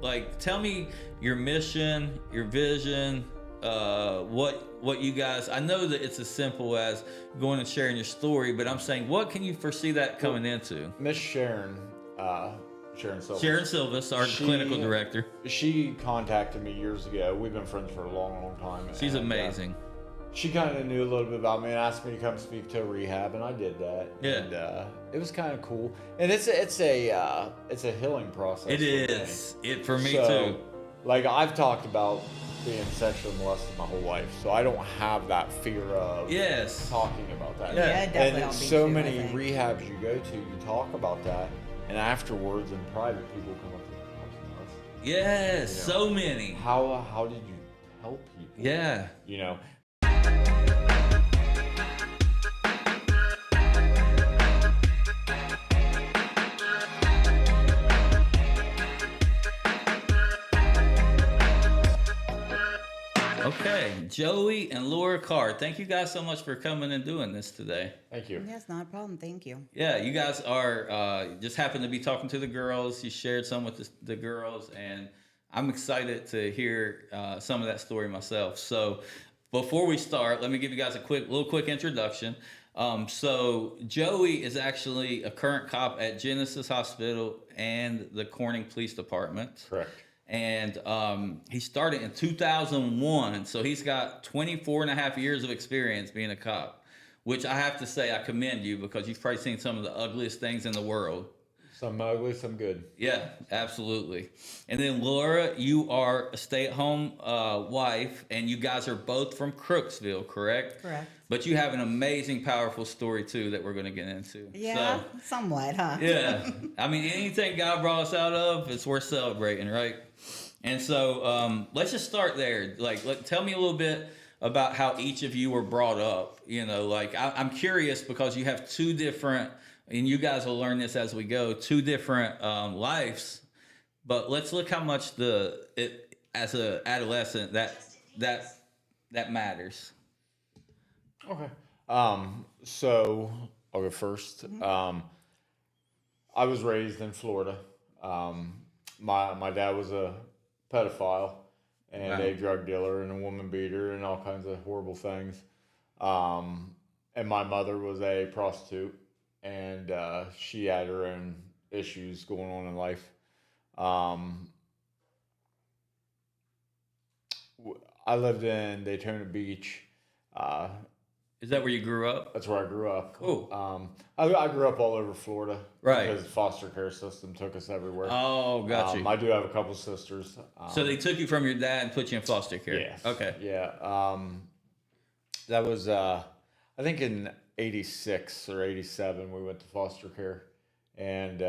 like tell me your mission, your vision, what you guys. I know that it's as simple as going and sharing your story, but I'm saying, what can you foresee that coming into? Miss Sharon Silvers. Sharon Silvas, our clinical director. She contacted me years ago. We've been friends for a long, long time. She's amazing. She kind of knew a little bit about me and asked me to come speak to a rehab, and I did that. Yeah. And it was kind of cool. And it's a healing process. It is. For me too. Like I've talked about being sexually molested my whole life, so I don't have that fear of talking about that. Yeah, definitely. And so many rehabs you go to, you talk about that, and afterwards in private, people come up to you. Yes, so many. How did you help people? Yeah. You know. Okay, Joey and Laura Carr, thank you guys so much for coming and doing this today. Thank you. Yes, not a problem. Thank you. Yeah, you guys are just happened to be talking to the girls. You shared some with the girls, and I'm excited to hear some of that story myself. So before we start, let me give you guys a quick introduction. So Joey is actually a current cop at Genesis Hospital and the Corning Police Department. Correct. And he started in 2001, so he's got 24 and a half years of experience being a cop, which I have to say I commend you because you've probably seen some of the ugliest things in the world. Some ugly, some good. Yeah, absolutely. And then Laura, you are a stay-at-home wife, and you guys are both from Crooksville, correct? Correct. But you have an amazing, powerful story, too, that we're going to get into. Yeah, somewhat, huh? Yeah. I mean, anything God brought us out of, it's worth celebrating, right? And so let's just start there. Tell me a little bit about how each of you were brought up. I'm curious because you have two different, and you guys will learn this as we go, two different lives. But let's look how much as an adolescent that matters. Okay. So I'll go first. I was raised in Florida. My dad was a pedophile and a drug dealer and a woman beater and all kinds of horrible things. And my mother was a prostitute, and she had her own issues going on in life. I lived in Daytona Beach. Is that where you grew up? That's where I grew up. Cool. I grew up all over Florida. Right. Because the foster care system took us everywhere. Oh, got you. I do have a couple sisters. So they took you from your dad and put you in foster care? Yes. Okay. Yeah. That was, I think in 86 or 87, we went to foster care. And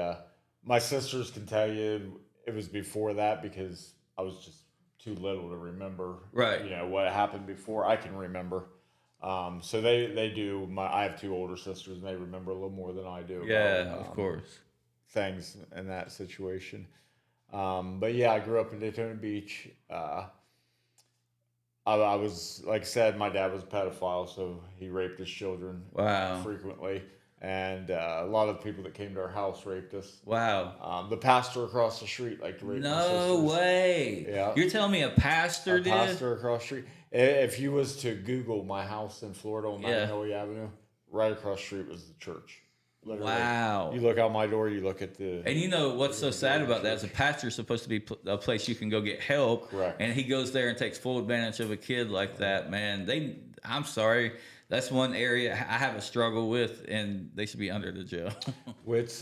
my sisters can tell you it was before that because I was just too little to remember. Right. What happened before I can remember. So they do. I have two older sisters, and they remember a little more than I do. Yeah, of course. Things in that situation. But yeah, I grew up in Daytona Beach. I was, like I said, my dad was a pedophile, so he raped his children frequently. And a lot of people that came to our house raped us. Wow. The pastor across the street liked to rape my sisters. No way. Yeah. You're telling me a pastor did? A pastor across the street. If you was to Google my house in Florida on Magnolia Avenue, right across the street was the church. Literally. Wow. You look out my door, you look at the... And what's so sad about that is a pastor's supposed to be a place you can go get help. Correct. And he goes there and takes full advantage of a kid like that, man. I'm sorry. That's one area I have a struggle with, and they should be under the jail. Which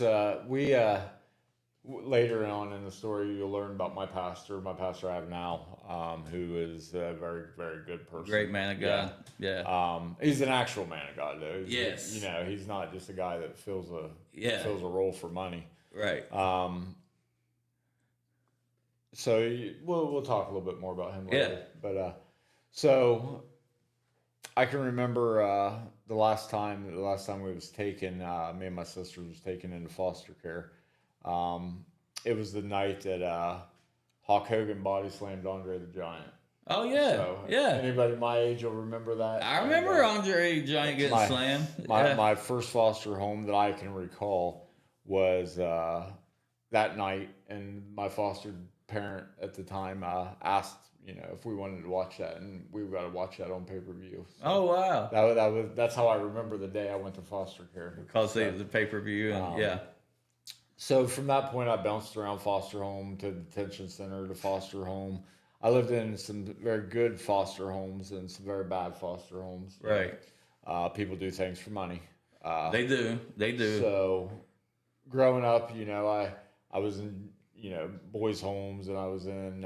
later on in the story, you'll learn about my pastor I have now, who is a very, very good person. Great man of God. Yeah. He's an actual man of God, though. Yes. He's not just a guy that fills a role for money. Right. So we'll talk a little bit more about him later. Yeah. But so I can remember the last time we was taken, me and my sister was taken into foster care. It was the night that Hulk Hogan body slammed Andre the Giant. Oh yeah, So, yeah. Anybody my age will remember that. I remember Andre the Giant getting slammed. My first foster home that I can recall was that night, and my foster parent at the time asked, if we wanted to watch that, and we got to watch that on pay-per-view. So Oh wow! that's how I remember the day I went to foster care. Because the pay-per-view and yeah. So from that point, I bounced around foster home to detention center to foster home. I lived in some very good foster homes and some very bad foster homes. Right. People do things for money. They do. So growing up, I was in, boys' homes, and I was in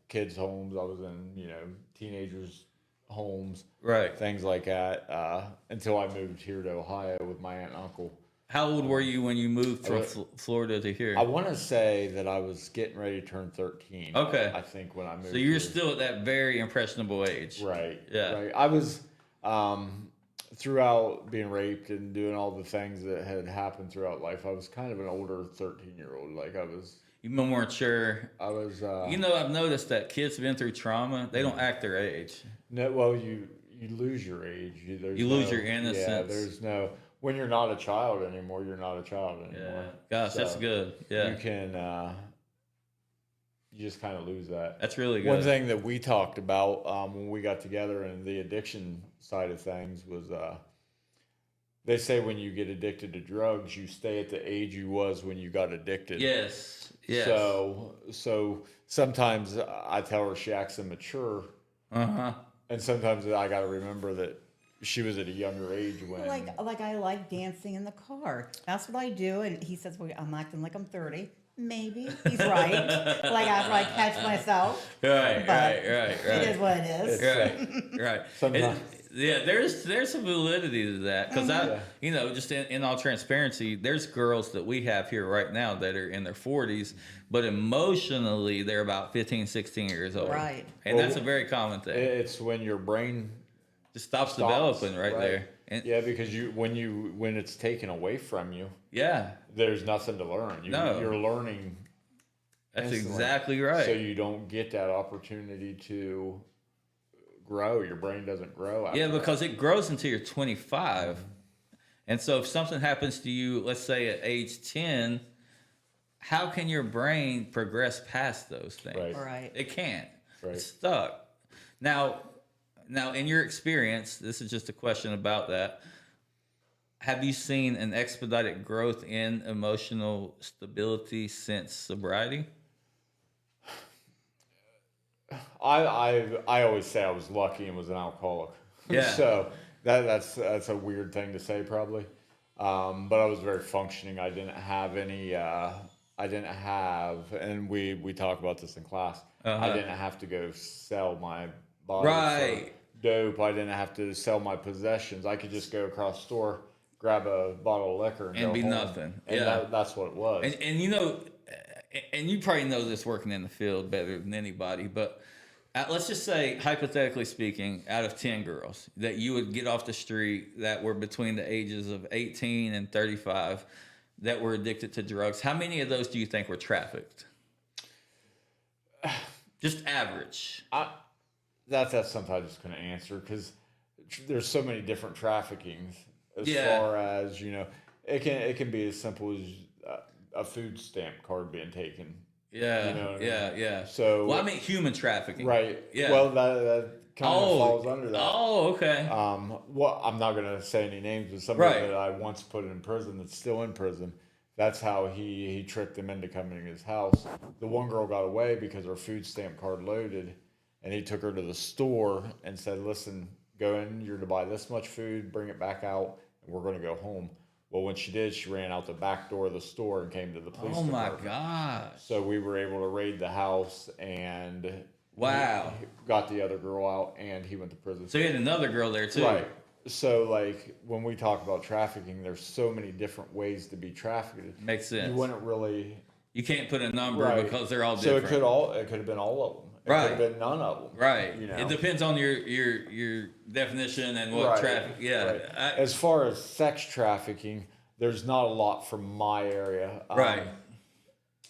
kids' homes. I was in, teenagers' homes. Right. Things like that until I moved here to Ohio with my aunt and uncle. How old were you when you moved from Florida to here? I want to say that I was getting ready to turn 13. Okay. I think when I moved. So you're here. Still at that very impressionable age. Right. Yeah. Right. I was throughout being raped and doing all the things that had happened throughout life. I was kind of an older 13-year-old. Like I was. You're more mature. I was. I've noticed that kids been through trauma. They don't act their age. No. Well, you lose your age. You lose your innocence. Yeah. There's no. When you're not a child anymore, you're not a child anymore. Yeah. Gosh, that's good. Yeah. You can. You just kind of lose that. That's really good. One thing that we talked about when we got together and the addiction side of things was they say when you get addicted to drugs, you stay at the age you was when you got addicted. Yes. Yes. So sometimes I tell her she acts immature. Uh-huh. And sometimes I got to remember that she was at a younger age when. Like I like dancing in the car. That's what I do. And he says, well, I'm acting like I'm 30. Maybe he's right. Like after I catch myself. Right. It is what it is. Right. Sometimes. There's some validity to that because just in all transparency, there's girls that we have here right now that are in their 40s, but emotionally they're about 15, 16 years old. Right. And that's a very common thing. It's when your brain just stops developing right there. And, because when it's taken away from you, there's nothing to learn. You're learning. That's instantly. Exactly right. So you don't get that opportunity to grow. Your brain doesn't grow. Because it grows until you're 25. Mm-hmm. And so if something happens to you, let's say at age 10, how can your brain progress past those things? Right. It can't. Right. It's stuck. Now, in your experience, this is just a question about that. Have you seen an expedited growth in emotional stability since sobriety? I always say I was lucky and was an alcoholic. Yeah. So that's a weird thing to say probably. But I was very functioning. I didn't have any. And we talk about this in class. Uh-huh. I didn't have to go sell my body for dope. I didn't have to sell my possessions. I could just go across the store, grab a bottle of liquor, and go be home. Nothing. And that's what it was. And and you probably know this working in the field better than anybody, but let's just say, hypothetically speaking, out of 10 girls that you would get off the street that were between the ages of 18 and 35 that were addicted to drugs, how many of those do you think were trafficked? Just average. That's something I just couldn't answer because there's so many different traffickings as far as, it can be as simple as a food stamp card being taken. Yeah. So, well, I mean human trafficking. Right. Yeah. Well, that kind of falls under that. Oh, okay. I'm not going to say any names, but somebody that I once put in prison that's still in prison. That's how he tricked them into coming to his house. The one girl got away because her food stamp card loaded, and he took her to the store and said, "Listen, go in. You're to buy this much food. Bring it back out, and we're going to go home." Well, when she did, she ran out the back door of the store and came to the police department. Oh, my gosh. So we were able to raid the house and wow, he got the other girl out, and he went to prison. So he had another girl there, too. Right. So, when we talk about trafficking, there's so many different ways to be trafficked. Makes sense. You wouldn't really... You can't put a number because they're all so different. So it could have been all of them. It could have been none of them. Right. It depends on your definition and what traffic... Yeah. Right. As far as sex trafficking... There's not a lot from my area. Right.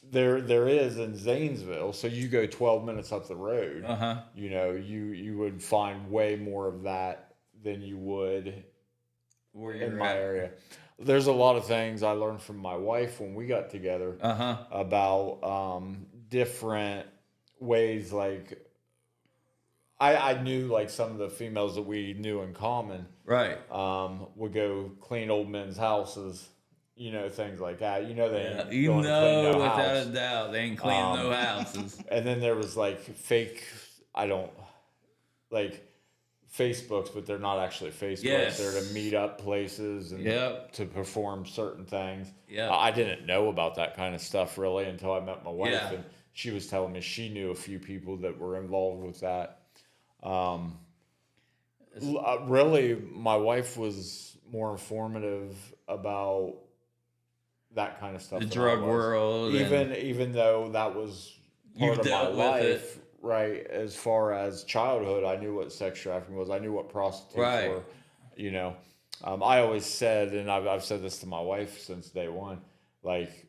There is in Zanesville, so you go 12 minutes up the road. Uh-huh. You would find way more of that than you would in my area. There's a lot of things I learned from my wife when we got together about different ways. Like I knew like some of the females that we knew in common Right. would go clean old men's houses, things like that. They Yeah, ain't you going to clean know, no without house. a doubt, they ain't cleaning no houses. And then there was like fake, I don't like Facebooks, but they're not actually Facebooks. Yes. They're to meet up places and Yep. to perform certain things. Yep. I didn't know about that kind of stuff really until I met my wife, Yeah. and she was telling me she knew a few people that were involved with that. Really, my wife was more informative about that kind of stuff. The than drug I was. world. Even though that was part You've of my dealt with life, it. right? As far as childhood, I knew what sex trafficking was. I knew what prostitutes Right. were. I always said, and I've said this to my wife since day one, like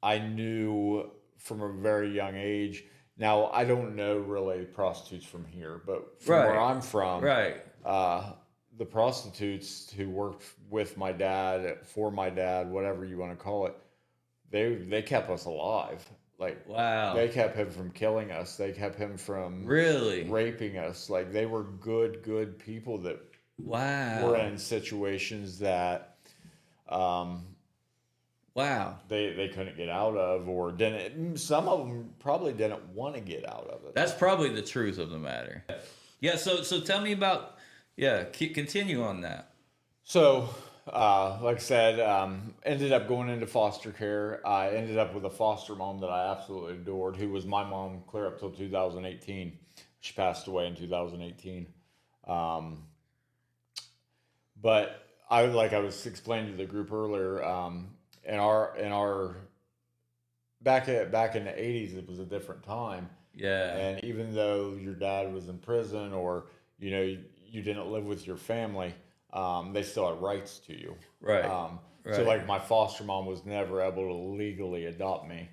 I knew from a very young age. Now I don't know really prostitutes from here, but from where I'm from, Right. the prostitutes who worked with my dad, for my dad, whatever you want to call it, they kept us alive. Like Wow. they kept him from killing us. They kept him from Really? raping us. Like they were good people that Wow. were in situations that Wow. they couldn't get out of, or didn't. Some of them probably didn't want to get out of it. That's probably the truth of the matter. Yeah. So tell me about. Yeah. Continue on that. So, like I said, ended up going into foster care. I ended up with a foster mom that I absolutely adored, who was my mom clear up till 2018. She passed away in 2018. But like I was explaining to the group earlier, in our back in the 80s, it was a different time. Yeah. And even though your dad was in prison, or you didn't live with your family, they still had rights to you. Right. So Right. like my foster mom was never able to legally adopt me.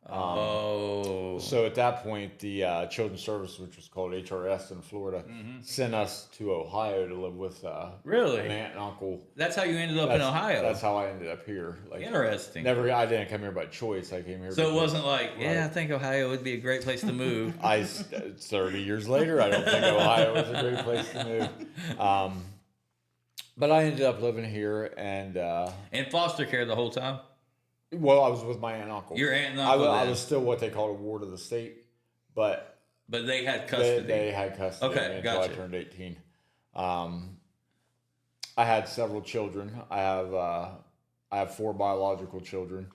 So at that point, the Children's Service, which was called HRS in Florida, sent us to Ohio to live with Really? an aunt and uncle. That's how you ended up in Ohio. That's how I ended up here. Like Interesting. I didn't come here by choice. I came here. So it because- wasn't like, yeah, I think Ohio would be a great place to move. 30 years later, I don't think Ohio was a great place to move. But I ended up living here, and In foster care the whole time? well, I was with my aunt and uncle. Your aunt and uncle I then. was still what they called a ward of the state, but But they had custody. they had custody Okay, of me until gotcha. I turned 18. I had several children. I have 4 biological children.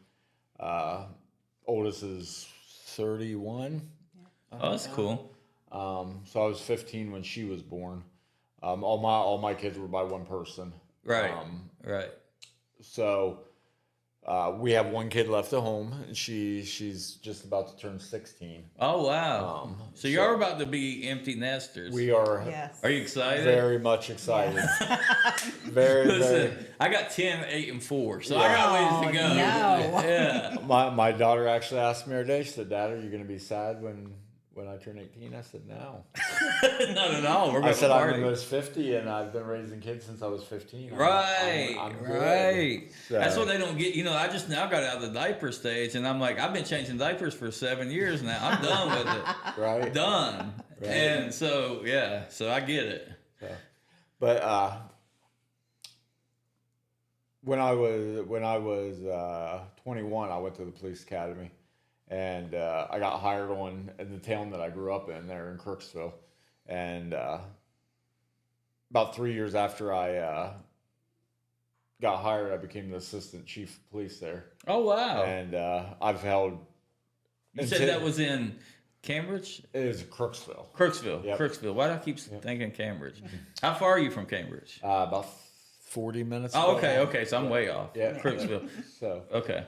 Oldest is 31. Oh, that's cool. So I was 15 when she was born. All my kids were by one person. Right. Right. So we have one kid left at home, and she's just about to turn 16. Oh, wow. So you're about to be empty nesters. We are Yes. Are you excited? very much excited. very, Listen, very. I got 10, 8, and 4, so Yeah. I got ways to go. Oh, no. Yeah. My daughter actually asked me today. She said, "Dad, are you going to be sad when I turn 18?" I said, "No." Not at all. We're I going said, to "I'm party. almost 50, and I've been raising kids since I was 15." Right, I'm good. right. So- That's what they don't get. I just now got out of the diaper stage, and I'm like, I've been changing diapers for 7 years now. I'm done with it. Right. Done. Right. And so, yeah, so I get it. But when I was 21, I went to the police academy, and I got hired on in the town that I grew up in, there in Crooksville. And about 3 years after I got hired, I became the assistant chief of police there. Oh, wow. And I've held. You said that was in Cambridge? It was Crooksville. Crooksville. Yep. Crooksville. Why do I keep thinking Cambridge? How far are you from Cambridge? About 40 minutes. Oh, away. okay. So I'm way off. Yeah. Crooksville. So Okay.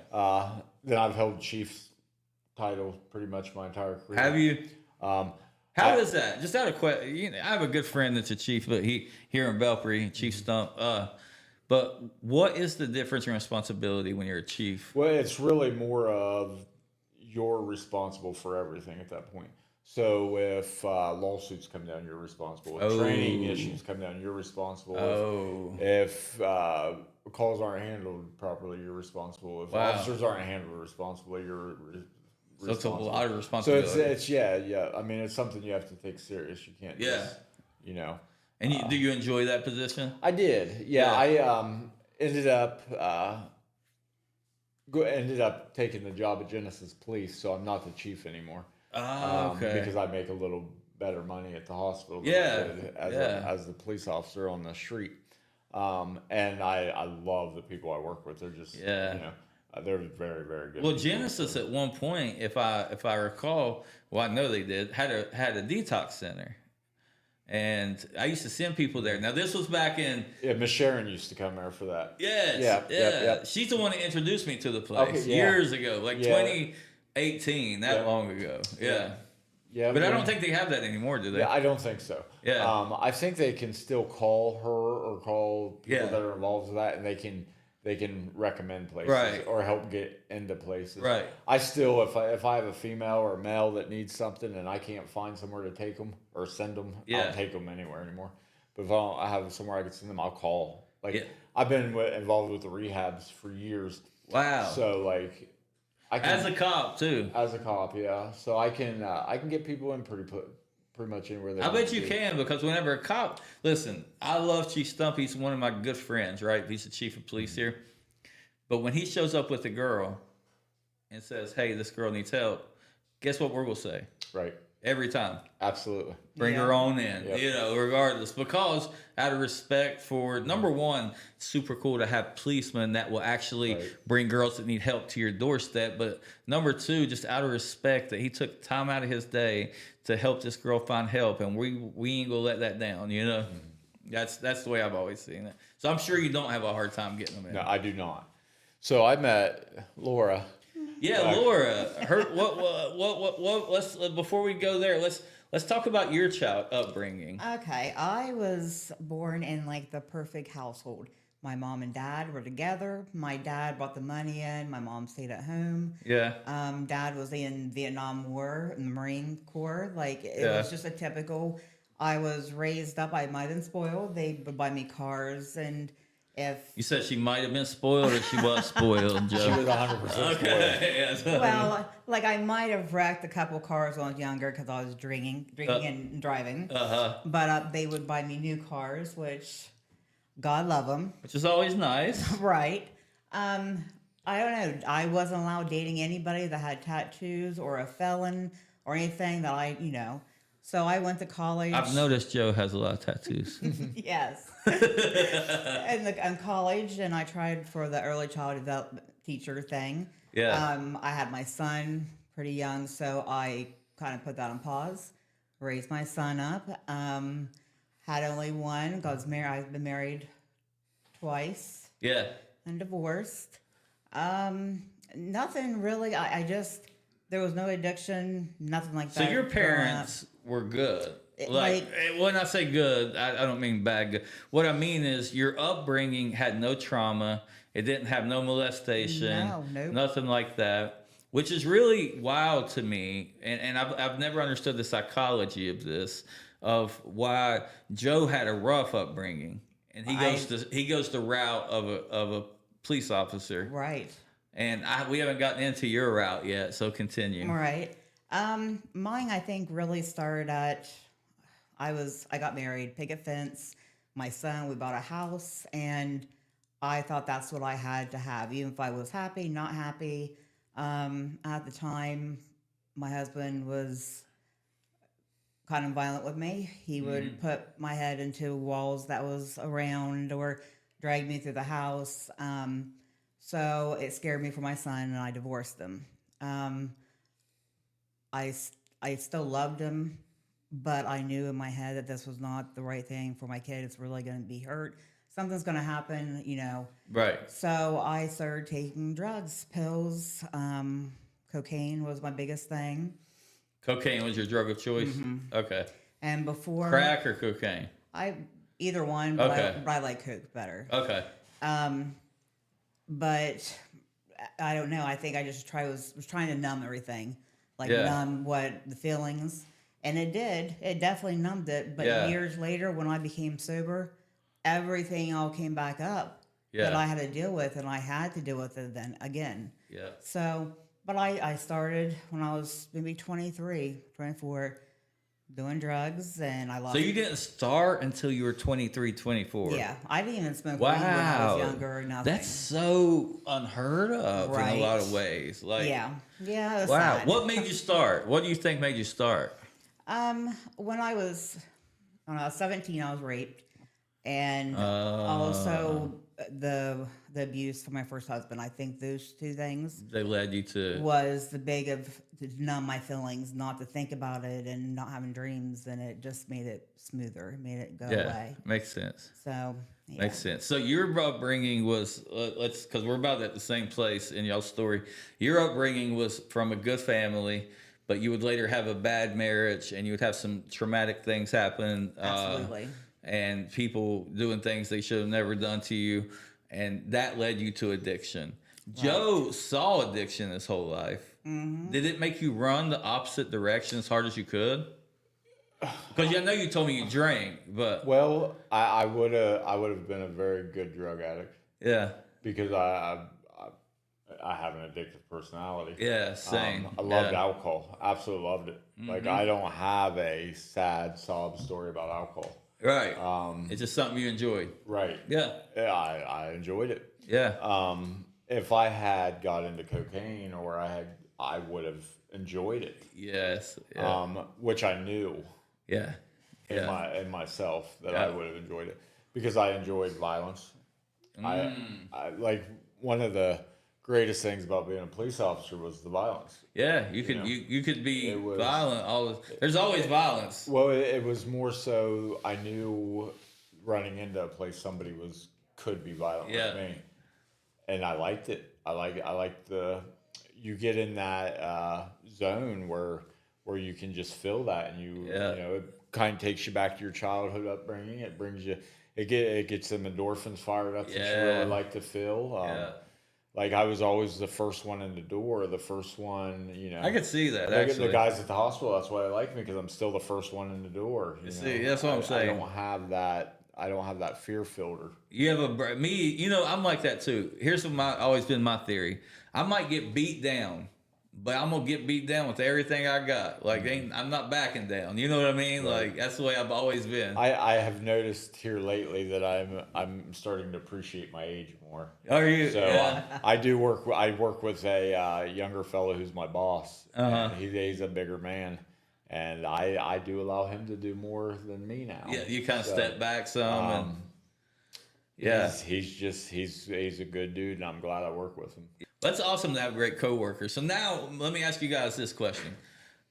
then I've held chief's title pretty much my entire career. Have you? Um, How is that? Just out of question, I have a good friend that's a chief, but he here in Belpre, Chief Stump. But what is the difference in responsibility when you're a chief? Well, it's really more of you're responsible for everything at that point. So if lawsuits come down, you're responsible. If training issues come down, you're responsible. Oh, If calls aren't handled properly, you're responsible. If Wow. officers aren't handled responsibly, you're So it's a lot of So responsibility. it's yeah. I mean, it's something you have to take serious. You can't just, you know. And do you enjoy that position? I did. Yeah, Yeah. I ended up ended up taking the job at Genesis Police, so I'm not the chief anymore. Okay. Because I make a little better money at the hospital than Yeah, I did yeah. as the police officer on the street. And I love the people I work with. They're just they're very, very good. Well, people. Genesis at one point, if I recall, well, I know they did had a detox center, and I used to send people there. Now this was back in Miss Sharon used to come there for that. yes, Yeah. She's the one that introduced me to the place Okay, yeah. years ago, like Yeah. 2018, that long ago. Yeah. Yeah, But I don't think they have that anymore, do they? Yeah, I don't think so. Yeah. I think they can still call her or call people Yeah. that are involved with that, and they can recommend places Right. or help get into places. Right. I still, if I have a female or a male that needs something and I can't find somewhere to take them or send them, I Yeah. don't take them anywhere anymore. But if I have somewhere I can send them, I'll call. Like Yeah. I've been involved with the rehabs for years. Wow. So like, I can, As a cop too. as a cop, yeah. So I can get people in pretty much anywhere they I want bet to you be. can, because whenever a cop, listen, I love Chief Stumpy. He's one of my good friends, right? He's the chief of police here. But when he shows up with a girl and says, "Hey, this girl needs help," guess what we're gonna say Right. every time? Absolutely. Bring her on in, Yep. regardless. Because out of respect for, number one, super cool to have policemen that will actually Right. bring girls that need help to your doorstep. But number two, just out of respect that he took time out of his day to help this girl find help, and we ain't gonna let that down, That's the way I've always seen it. So I'm sure you don't have a hard time getting them in. No, I do not. So I met Laura. Yeah, Laura. Her what? Let's before we go there, let's talk about your child upbringing. Okay, I was born in like the perfect household. My mom and dad were together. My dad brought the money in. My mom stayed at home. Yeah. Dad was in Vietnam War in the Marine Corps. Like it Yeah. was just a typical. I was raised up. I might have been spoiled. They would buy me cars, and if You said she might have been spoiled, or she was spoiled, Joe. She was 100% Okay. Yes. well, like I might have wrecked a couple cars when I was younger because I was drinking and driving. But they would buy me new cars, which God love them. Which is always nice. Right. I don't know. I wasn't allowed dating anybody that had tattoos or a felon or anything that So I went to college. I've noticed Joe has a lot of tattoos. Yes. in college, and I tried for the early child development teacher thing. Yeah. I had my son pretty young, so I kind of put that on pause. Raised my son up. Had only one. Got married. I've been married twice Yeah. and divorced. Nothing really. I just there was no addiction, nothing like So that. your growing parents were good. It- When I say good, I don't mean bad good. What I mean is your upbringing had no trauma. It didn't have no molestation. No, nope. Nothing like that. Which is really wild to me. And I've never understood the psychology of this, of why Joe had a rough upbringing. And he goes the route of a police officer. Right. And we haven't gotten into your route yet, so continue. Right. Mine, I think, really started at I got married, picket fence. My son, we bought a house, and I thought that's what I had to have, even if I was happy, not happy. At the time, my husband was kind of violent with me. He would put my head into walls that was around or drag me through the house. So it scared me for my son, and I divorced him. I still loved him, but I knew in my head that this was not the right thing for my kid. It's really going to be hurt. Something's going to happen, Right. So I started taking drugs, pills. Cocaine was my biggest thing. Cocaine was your drug of choice? Okay. And before Crack or cocaine? either one, but, Okay. but I like Coke better. Okay. But I don't know. I think I just was trying to numb everything, like Yeah. numb what the feelings, and it did. It definitely numbed it. But Yeah. years later, when I became sober, everything all came back up Yeah. that I had to deal with, and I had to deal with it then again. Yeah. So But I started when I was maybe 23, 24, doing drugs, and I lost. So you didn't start until you were 23, 24. Yeah, I didn't even smoke weed Wow. when I was younger or nothing. That's so unheard of in a Right. lot of ways. Like, yeah, it was wow. sad. What made you start? What do you think made you start? When I was 17, I was raped, and Oh. also the abuse from my first husband. I think those two things They led you to. was the big of to numb my feelings, not to think about it, and not having dreams, and it just made it smoother, made it go Yeah, away. makes sense. So yeah. Makes sense. So your upbringing was let's because we're about at the same place in y'all's story. Your upbringing was from a good family, but you would later have a bad marriage, and you would have some traumatic things happen. Absolutely. And people doing things they should have never done to you, and that led you to addiction. Joe saw addiction his whole life. Mm-hmm. Did it make you run the opposite direction as hard as you could? Because I know you told me you drank, but Well, I would have been a very good drug addict yeah, because I have an addictive personality. yeah, same. I loved Yeah. alcohol. Absolutely loved it. Like I don't have a sad sob story about alcohol. Right. It's just something you enjoyed. Right. Yeah. Yeah, I enjoyed it. Yeah. If I had got into cocaine I would have enjoyed it. Yes. Yeah. Which I knew Yeah. Yeah. in myself that I would have enjoyed it because I enjoyed violence. I like one of the greatest things about being a police officer was the violence. Yeah. You could you could be It was- violent. There's always violence. Well, it was more so I knew running into a place somebody could be violent Yeah. with me, and I liked it. I like you get in that zone where you can just feel that, and you know it kind of takes you back to your childhood upbringing. It brings you it gets some endorphins fired up that you really like to feel. Like I was always the first one in the door, the first one, you know. I could see that. Look at Actually, the guys at the hospital. That's why they like me because I'm still the first one in the door. You see, know? that's what I'm saying. I don't have that. I don't have that fear filter. you have me. You know, I'm like that too. Here's what always been my theory. I might get beat down, but I'm gonna get beat down with everything I got. Like I'm not backing down. You know what I mean? Right. Like that's the way I've always been. I have noticed here lately that I'm starting to appreciate my age more. Are you? So Yeah. I do work. I work with a younger fellow who's my boss. And he's a bigger man, and I do allow him to do more than me now. Yeah, you kind of step back some. And, he's a good dude, and I'm glad I work with him. That's awesome to have great coworkers. So now let me ask you guys this question.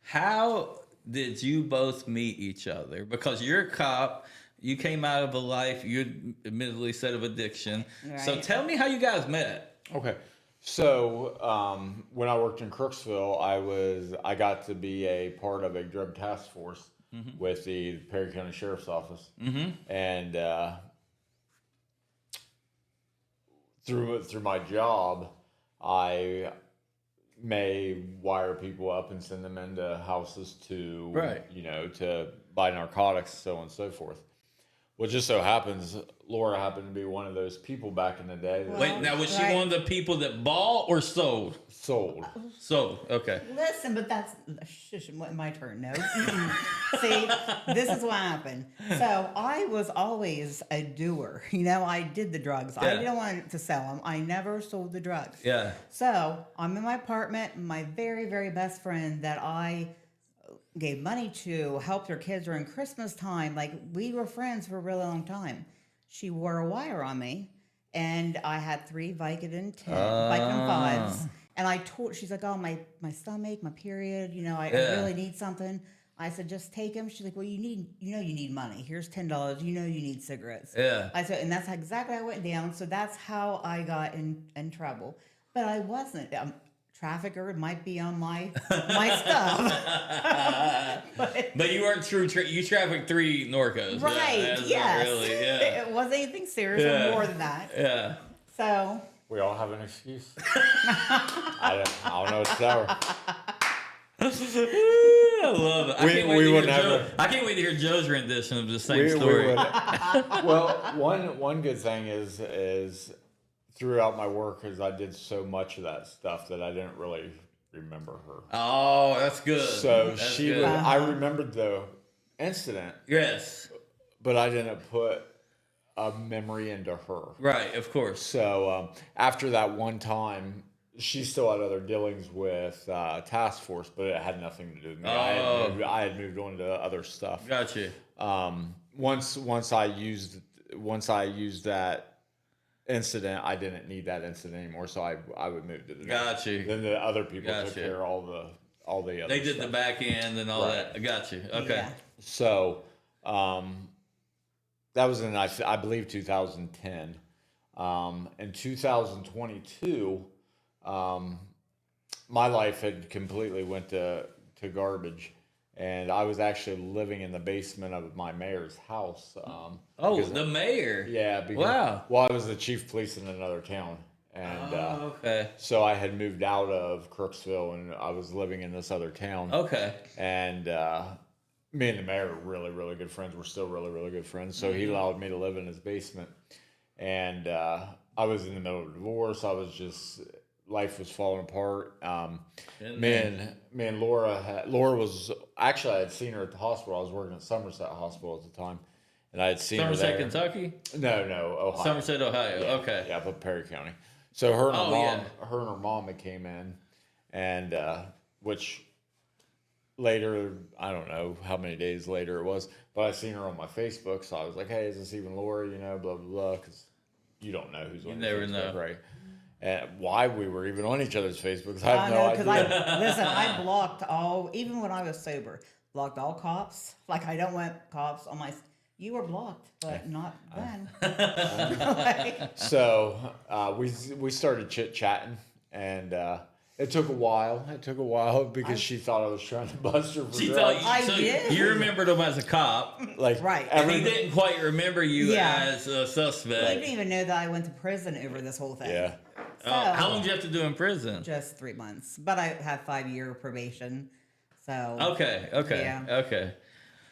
How did you both meet each other? Because you're a cop, you came out of a life, you admittedly said of addiction. So Right. tell me how you guys met. Okay. So when I worked in Crooksville, I got to be a part of a drug task force with the Perry County Sheriff's Office, and through my job, I may wire people up and send them into houses to to buy narcotics, so on and so forth. Well, it just so happens Laura happened to be one of those people back in the day that Wait, now was she Right. one of the people that bought or sold? sold. Sold, okay. Listen, but that's my turn. No. See, this is what happened. So I was always a doer. You know, I did the drugs. I Yeah. didn't want to sell them. I never sold the drugs. Yeah. So I'm in my apartment. My very, very best friend that I gave money to helped her kids during Christmas time. Like we were friends for a really long time. She wore a wire on me, and I had 3 Vicodin 5s. And I told, she's like, oh, my stomach, my period, you know, I really need something. I said, just take them. She's like, well, you need money. Here's $10. You know, you need cigarettes. Yeah. I said, and that's exactly how I went down. So that's how I got in trouble. But I wasn't. Trafficker might be on my stuff. But you weren't true. You trafficked 3 Norcos. Right. That's not Yes. really, yeah. It wasn't anything serious or more than that. Yeah. So We all have an excuse. I don't know what to tell her. I love it. I can't wait to hear Joe's rendition of the same story. Well, one good thing is throughout my work is I did so much of that stuff that I didn't really remember her. Oh, that's good. So That's she good. would, I remembered the incident, Yes. but I didn't put a memory into her. Right, of course. So after that one time, she still had other dealings with task force, but it had nothing to do with me. Oh. I had moved on to other stuff. Gotcha. Once I used that incident, I didn't need that incident anymore, so I would move to the next. Gotcha. Then the other people took Gotcha. care of all the other. They did stuff. the back end and all Right. that. I got you. Okay. Yeah. So that was in I believe 2010. In 2022, my life had completely went to garbage, and I was actually living in the basement of my mayor's house. Oh, because- the mayor. yeah. Because, Wow. Well, I was the chief of police in another town, and Okay. so I had moved out of Crooksville, and I was living in this other town. Okay. And me and the mayor were really, really good friends. We're still really, really good friends. So he allowed me to live in his basement. And I was in the middle of a divorce. I was just, life was falling apart. Me and Laura was, actually I had seen her at the hospital. I was working at Somerset Hospital at the time. And I had seen her Somerset, there. Kentucky? No, Ohio. Somerset, Ohio. Yeah, Okay. Yeah, up in Perry County. So her and her Oh, mom, yeah. her and her mom had came in, and which later, I don't know how many days later it was, but I seen her on my Facebook, so I was like, hey, is this even Laura? You know, blah blah blah, because you don't know who's on your never Facebook, know. right? And why we were even on each other's Facebooks, I I have know, no because idea. listen, I blocked all, even when I was sober, blocked all cops. Like, I don't want cops on my, you were blocked, but not then. Like, So we started chit chatting, and it took a while. It took a while because she thought I was trying to bust her for She drugs. thought I you, so did. you remembered him as a cop, Like Right. and he everybody- didn't quite remember you Yeah. as a I suspect. didn't even know that I went to prison over this whole thing. Yeah. So, How long did you have to do in prison? Just 3 months. But I have 5-year probation. So, Okay. Yeah. Okay.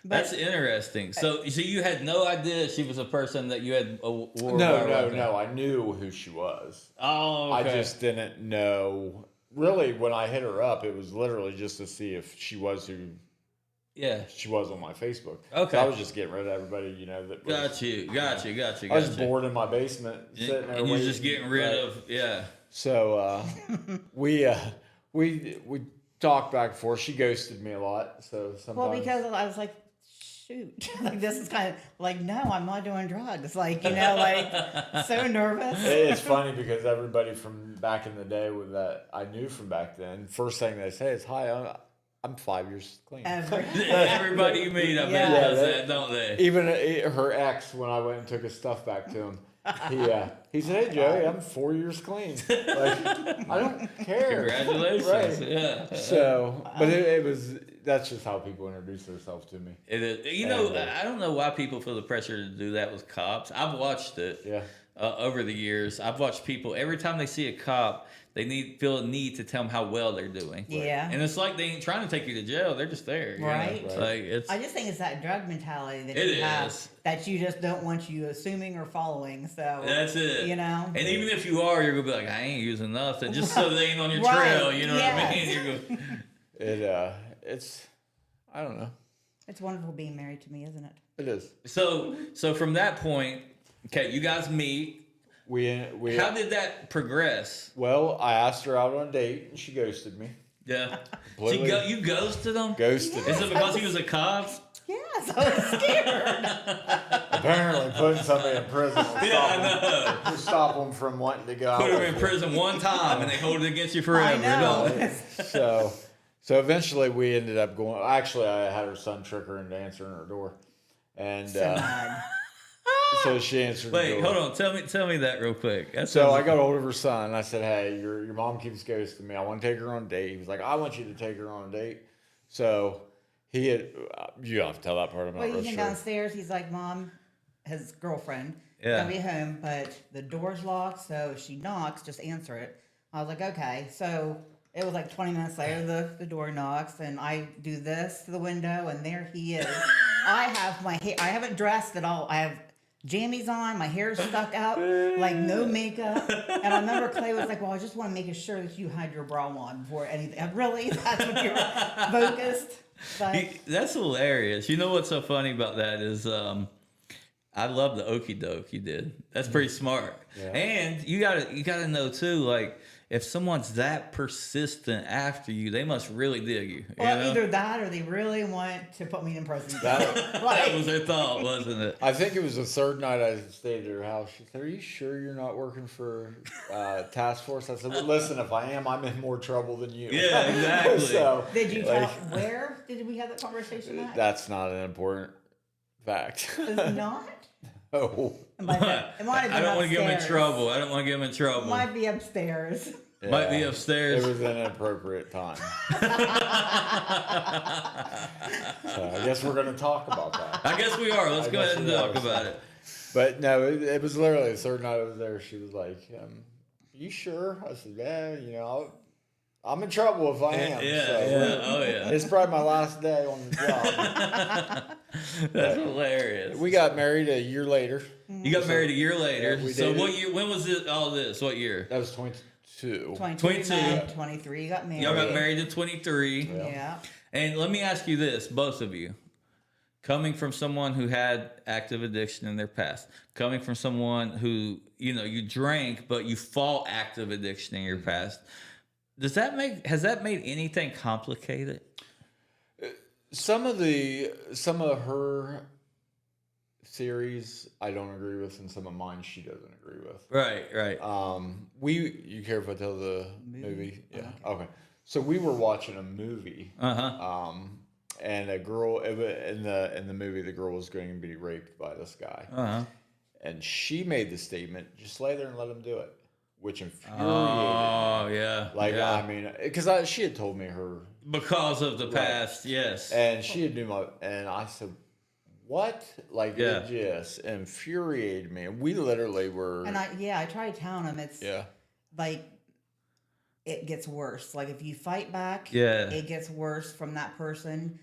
That's interesting. So you had no idea she was a person that you had a war No. I knew who she was. Oh, okay. I just didn't know. Really, when I hit her up, it was literally just to see if she was who yeah. she was on my Facebook. Okay. So I was just getting rid of everybody, you know. That was, Got you. I was bored in my basement, sitting there. And you're waiting, just getting rid right? of yeah. So we talked back and forth. She ghosted me a lot. So sometimes. well, because I was like, shoot, like this is kind of like, no, I'm not doing drugs. Like, you know, like so nervous. It's funny because everybody from back in the day with that I knew from back then, first thing they say is, "Hi, I'm 5 years clean." Everybody you meet, I bet Yeah. does that, don't they? Even her ex, when I went and took his stuff back to him, he said, "Hey Joey, I'm 4 years clean. Like, I don't care." Congratulations. Right. Yeah. So, but it was, that's just how people introduce themselves to me. It is. You know, And, I don't know why people feel the pressure to do that with cops. I've watched it Yeah. over the years. I've watched people every time they see a cop, they feel a need to tell them how well they're doing. Yeah. And it's like they ain't trying to take you to jail. They're just there. you know? Right. It's Right. like it's. I just think it's that drug mentality that It you have is. that you just don't want you assuming or following. So That's it. you know. And even if you are, you're gonna be like, I ain't using nothing, just so they ain't on your Right, trail. You know what I yes. mean? You're going, It's, I don't know. It's wonderful being married to me, isn't it? It is. so from that point, okay, you guys meet. We How did that progress? well, I asked her out on a date and she ghosted me. Yeah. Completely. You ghosted him? Ghosted. Is it because he was a cop? Yes, I was scared. Apparently, putting somebody in prison will Yeah, I stop, know. will stop them from wanting to go Put out. him in prison one time and they hold it against you forever. I know. don't they? So eventually we ended up going. Actually, I had her son trick her into answering her door, and So mad. so she answered. Wait, the door. hold on. Tell me that real quick. So I got a hold of her son. And I said, "Hey, your mom keeps ghosting me. I want to take her on a date." He was like, "I want you to take her on a date." So he had. You have to tell that part. I'm not Well, he real came sure. downstairs. He's like, Mom, his girlfriend, Yeah. gonna be home, but the door's locked. So if she knocks, just answer it. I was like, okay. So it was like 20 minutes later, the door knocks, and I do this to the window, and there he is. I have my hair. I haven't dressed at all. I have jammies on, my hair stuck out, like no makeup. And I remember Clay was like, well, I just want to make sure that you had your bra on before anything. Really? That's what you're focused? But That's hilarious. You know what's so funny about that is I love the okey doke you did. That's pretty smart. Yeah. And you gotta know too, like if someone's that persistent after you, they must really dig you. well, you know? either that or they really want to put me in prison. That- That was their thought, wasn't it? I think it was the third night I stayed at her house. She said, "Are you sure you're not working for task force?" I said, well, "Listen, if I am, I'm in more trouble than you." Yeah, exactly. So, Did you tell like, where did we have that conversation at? that's not an important fact. Is it not? Oh, It might have been I don't want to get him in upstairs. trouble. I don't want to get him in trouble. Might be upstairs. Might be yeah. upstairs. It was an inappropriate time. So I guess we're going to talk about that. I guess we are. Let's I go guess ahead and we talk are. about it. But no, it was literally the third night I was there. She was like, "You sure?" I said, "Yeah, I'm in trouble if I am." Yeah, so yeah, oh yeah. It's probably my last day on the job. That's hilarious. We got married a year later. You got married a year later. Yeah, we So did what it. year? When was it? All this? What year? That was 22. 22 22. met, 23 got married. Y'all got married at 23. Yeah. And let me ask you this, both of you. Coming from someone who had active addiction in their past, coming from someone who, you drank, but you fought active addiction in your past, has that made anything complicated? Some of her theories I don't agree with, and some of mine she doesn't agree with. Right. You care if I tell the movie? Yeah. Okay. So we were watching a movie. Uh-huh. And a girl in the movie, the girl was going to be raped by this guy, Uh-huh. and she made the statement, "Just lay there and let him do it," which infuriated me. Oh, yeah. Like, yeah. I mean, because she had told me her, Because of the past, yes. and she had knew and I said, "What?" Like, Yeah. it just infuriated me. And we literally were, And I tried telling him it's yeah, like it gets worse. Like if you fight back, Yeah. it gets worse from that person.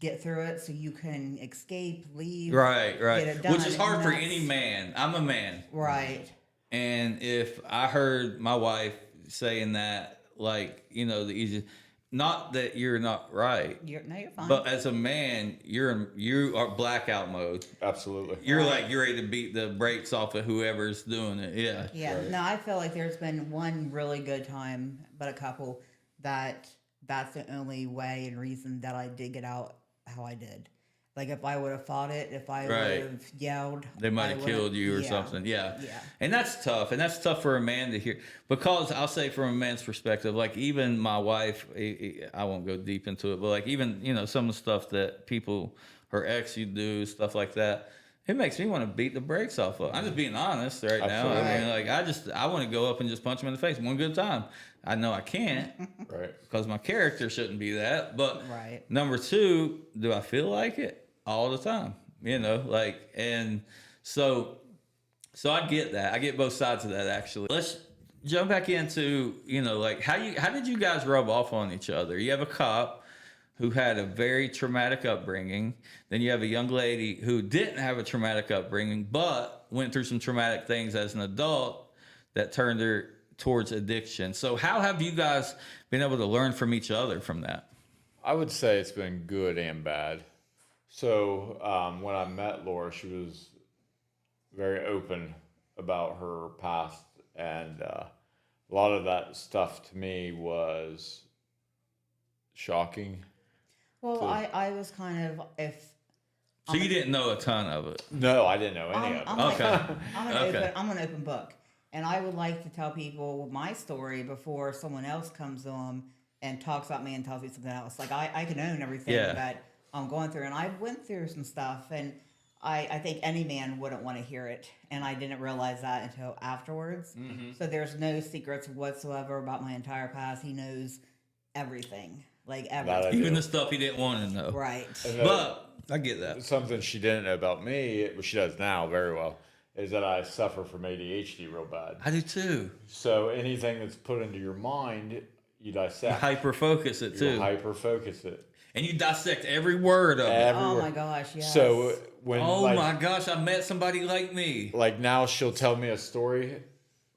Get through it so you can escape, leave. Right. Get it done, Which is hard and for that's- any man. I'm a man. Right. And if I heard my wife saying that, like, the easy, not that you're not right, You're fine. but as a man, you are blackout mode. absolutely. You're Right. like, you're ready to beat the brakes off of whoever's doing it. Yeah. Yeah, Right. no, I feel like there's been one really good time, but a couple that's the only way and reason that I did get out how I did. Like if I would have fought it, if I Right. would have yelled, They might I have would've- killed you or yeah, something. Yeah. Yeah. And that's tough. And that's tough for a man to hear. Because I'll say from a man's perspective, like even my wife, I won't go deep into it, but like even, some of the stuff that her ex you do, stuff like that, it makes me want to beat the brakes off of. I'm just being honest right now. I mean, Absolutely. like I want to go up and just punch him in the face one good time. I know I can't Right. because my character shouldn't be that. But Right. number two, do I feel like it all the time? And so I get that. I get both sides of that actually. Let's jump back into, like how did you guys rub off on each other? You have a cop who had a very traumatic upbringing. Then you have a young lady who didn't have a traumatic upbringing, but went through some traumatic things as an adult that turned her towards addiction. So how have you guys been able to learn from each other from that? I would say it's been good and bad. So when I met Laura, she was very open about her past, and a lot of that stuff to me was shocking. Well, I was kind of So you didn't know a ton of it. No, I didn't know any of it. Okay. I'm an open book, and I would like to tell people my story before someone else comes to them and talks about me and tells me something else. Like I can own everything Yeah. that I'm going through, and I went through some stuff, and I think any man wouldn't want to hear it, and I didn't realize that until afterwards. Mm-hmm. So there's no secrets whatsoever about my entire past. He knows everything, like I everything. do. Even the stuff he didn't want to know. Right. And But I get that. something she didn't know about me, which she does now very well, is that I suffer from ADHD real bad. I do too. So anything that's put into your mind, you dissect. Hyper focus it too. You hyper focus it. And you dissect every word of it. Oh my gosh, yes. So when Oh my gosh, I met somebody like me. like now she'll tell me a story,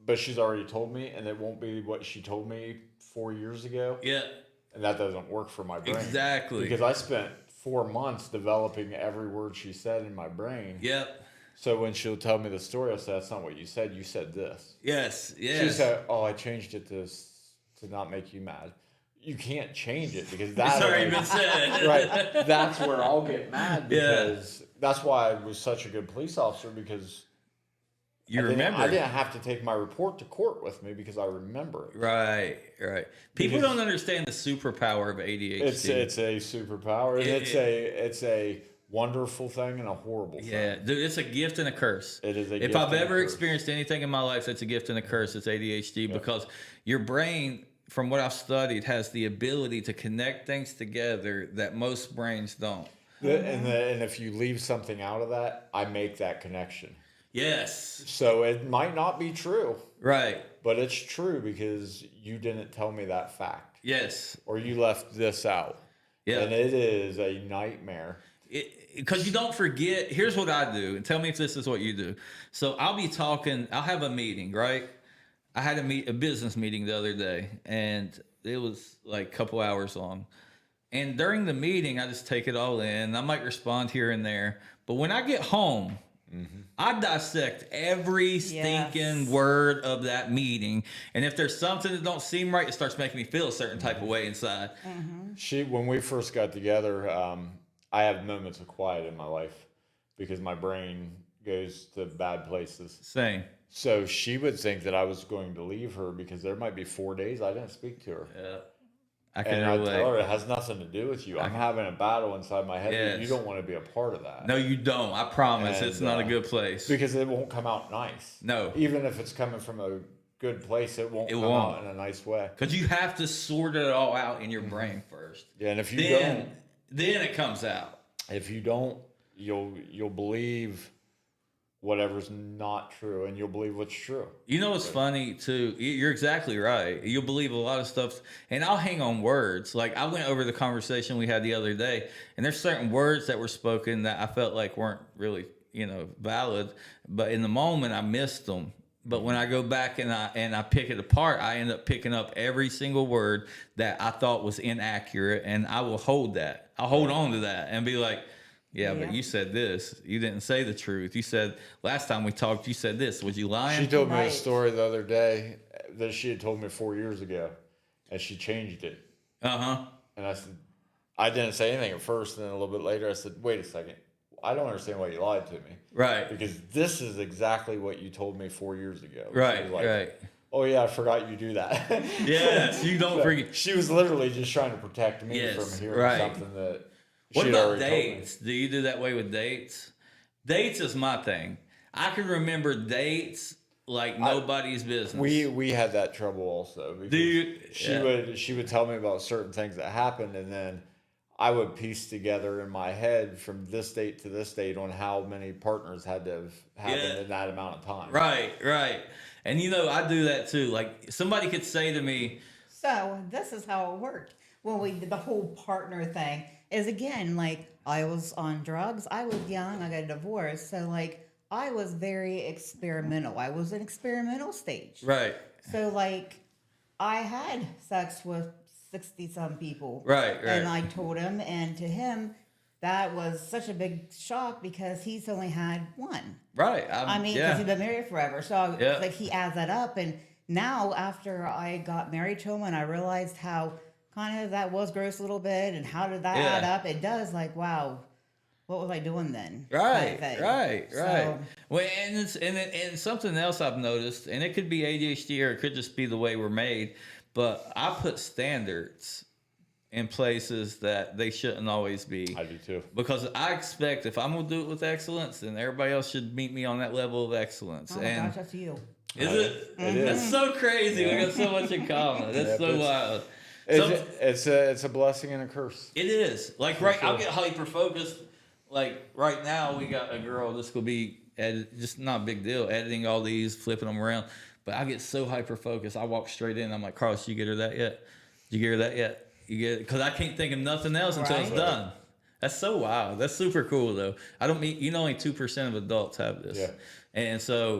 but she's already told me, and it won't be what she told me 4 years ago. Yeah. And that doesn't work for my brain. Exactly. Because I spent 4 months developing every word she said in my brain. Yep. So when she'll tell me the story, I'll say, that's not what you said. You said this. Yes. Yes. She said, oh, I changed it to not make you mad. You can't change it because that's already been said. Right. That's where I'll get mad because that's why I was such a good police officer because You I remember. didn't have to take my report to court with me because I remember it. Right. People Because don't understand the superpower of ADHD. It's a superpower. And it's a wonderful thing and a horrible thing. Yeah, dude, it's a gift and a curse. It is a If gift I've and a ever curse. experienced anything in my life that's a gift and a curse, it's ADHD because your brain, from what I've studied, has the ability to connect things together that most brains don't. And if you leave something out of that, I make that connection. Yes. So it might not be true, Right. but it's true because you didn't tell me that fact. Yes. Or you left this out. Yeah. And it is a nightmare. Because you don't forget. Here's what I do, and tell me if this is what you do. So I'll be talking. I'll have a meeting, right? I had a business meeting the other day, and it was like a couple hours long. And during the meeting, I just take it all in. I might respond here and there, but when I get home, I dissect every stinking word of that meeting. And if there's something that don't seem right, it starts making me feel a certain type of way inside. When we first got together, I have moments of quiet in my life because my brain goes to bad places. Same. So she would think that I was going to leave her because there might be 4 days I didn't speak to her. Yeah. I can And I relate. tell her it has nothing to do with you. I'm having a battle inside my head. But you Yes. don't want to be a part of that. No, you don't. I promise. And, It's not a good place. Because it won't come out nice. No. Even if it's coming from a good place, it won't come won't. out in a nice way. Because you have to sort it all out in your brain first. Yeah, and if you Then it comes out. don't, you'll believe whatever's not true, and you'll believe what's true. You know what's funny too? You're exactly right. You'll believe a lot of stuff, and I'll hang on words. Like I went over the conversation we had the other day, and there's certain words that were spoken that I felt like weren't really, valid. But in the moment, I missed them. But when I go back and I pick it apart, I end up picking up every single word that I thought was inaccurate, and I will hold that. I'll hold on to that and be like, yeah, but you said this. You didn't say the truth. You said last time we talked, you said this. Was you lying? She told me a story the other day that she had told me 4 years ago, and she changed it. Uh-huh. And I said, I didn't say anything at first, and then a little bit later I said, wait a second. I don't understand why you lied to me. Right. Because this is exactly what you told me 4 years ago. Right, She was like, right. oh, yeah, I forgot you do that. Yes, you don't forget. She was literally just trying to protect me Yes, from hearing right. something that What she had about already told me. dates? Do you do that way with dates? Dates is my thing. I can remember dates like nobody's business. We had that trouble also. Because Dude, she would tell me about certain things that happened, and then I would piece together in my head from this date to this date on how many partners had to have happened in that amount of time. Right. And I do that too. Like somebody could say to me, So this is how it worked. When we did the whole partner thing is again, like I was on drugs, I was young, I got a divorce. So like I was very experimental. I was in experimental stage. right. So like I had sex with 60-some people. Right. And I told him, and to him, that was such a big shock because he's only had one. Right. I mean, because he's been married forever. So Yeah. like he adds that up. And now after I got married to him and I realized how kind of that was gross a little bit and how did that add up, it does like, wow, what was I doing then? Right, kind of thing. right. So, Well, and something else I've noticed, and it could be ADHD or it could just be the way we're made, but I put standards in places that they shouldn't always be. I do too. Because I expect if I'm gonna do it with excellence, then everybody else should meet me on that level of excellence. oh my and gosh, that's you. is it? It is. That's so crazy. We got so much in common. That's so wild. It's a blessing and a curse. It is. Like I'll get hyper focused. Like right now, we got a girl that's gonna be just not a big deal, editing all these, flipping them around. But I get so hyper focused. I walk straight in. I'm like, Carlos, you get her that yet? You hear that yet? You get because I can't think of nothing else until it's Right. done. That's so wild. That's super cool though. I don't mean only 2% of adults have this. Yeah. And so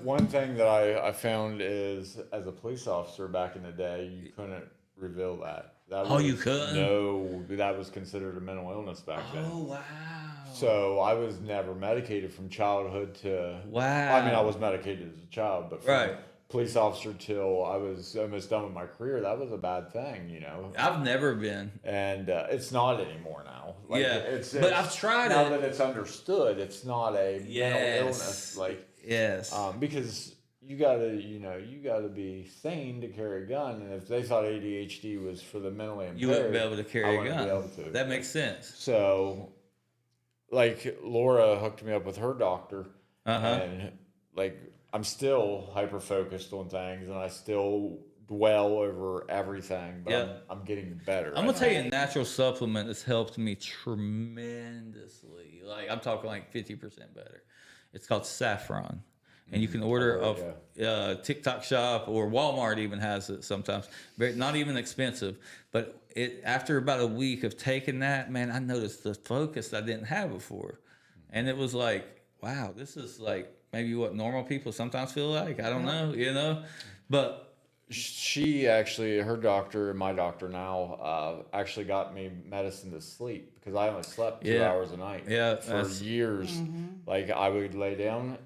One thing that I found is, as a police officer back in the day, you couldn't reveal that. You couldn't? No, that was considered a mental illness back then. oh wow. So I was never medicated from childhood to. Wow. I mean, I was medicated as a child, but from Right. police officer till I was almost done with my career, that was a bad thing, you know. I've never been. And it's not anymore now. Like, Yeah, it's but I've tried now it. that it's understood. It's not a mental Yes. illness, like Yes. because you gotta be sane to carry a gun. And if they thought ADHD was for the mentally impaired, You wouldn't be able to I carry a wouldn't gun. be able to. That makes sense. So, like, Laura hooked me up with her doctor, Uh-huh. and like I'm still hyper focused on things, and I still dwell over everything. But Yeah. I'm getting better. I'm gonna tell you a natural supplement that's helped me tremendously. Like I'm talking like 50% better. It's called saffron, and you can order I've heard, off TikTok shop or Walmart even has it sometimes. But not even expensive. But it after about a week of taking that, man, I noticed the focus I didn't have before, and it was like, wow, this is like maybe what normal people sometimes feel like. I don't know, but. She actually, her doctor and my doctor now, actually got me medicine to sleep because I only slept 2 Yeah. hours a night. Yeah, for that's- years. Like I would lay down,